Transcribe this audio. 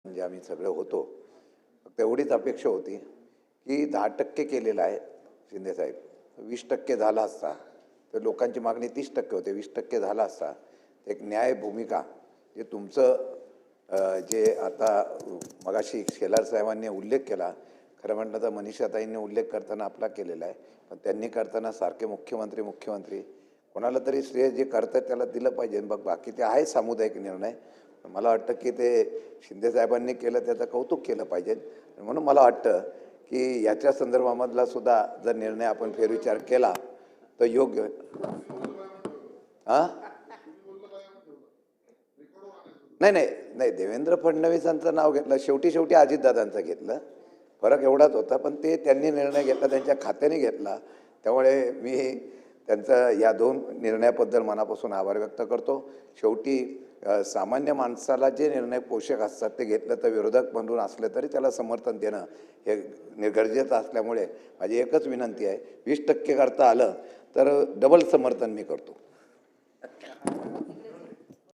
म्हणजे आम्ही सगळे होतो. फक्त एवढीच अपेक्षा होती की 10% केलेलं आहे शिंदेसाहेब. 20% झाला असता तर लोकांची मागणी 30% होते. 20% झाला असता एक न्याय भूमिका जे तुमचं जे आता मगाशी शेलार साहेबांनी उल्लेख केला, खरं म्हटलं तर मनीषाताईंनी उल्लेख करताना आपला केलेला आहे, पण त्यांनी करताना सारखे मुख्यमंत्री कोणाला तरी श्रेय जे करतात त्याला दिलं पाहिजे. बघ बाकी ते आहे सामुदायिक निर्णय. मला वाटतं की ते शिंदेसाहेबांनी केलं त्याचं कौतुक केलं पाहिजे. म्हणून मला वाटतं की याच्या संदर्भामधला सुद्धा जर निर्णय आपण फेरविचार केला तर योग्य. हां नाही देवेंद्र फडणवीसांचं नाव घेतलं, शेवटी अजितदादांचं घेतलं. फरक एवढाच होता, पण ते त्यांनी निर्णय घेतला, त्यांच्या खात्याने घेतला. त्यामुळे मी त्यांचा या दोन निर्णयाबद्दल मनापासून आभार व्यक्त करतो. शेवटी सामान्य माणसाला जे निर्णय पोषक असतात ते घेतलं तर विरोधक म्हणून असले तरी त्याला समर्थन देणं हे गरजेचं असल्यामुळे माझी एकच विनंती आहे, 20% करता आलं तर डबल समर्थन मी करतो.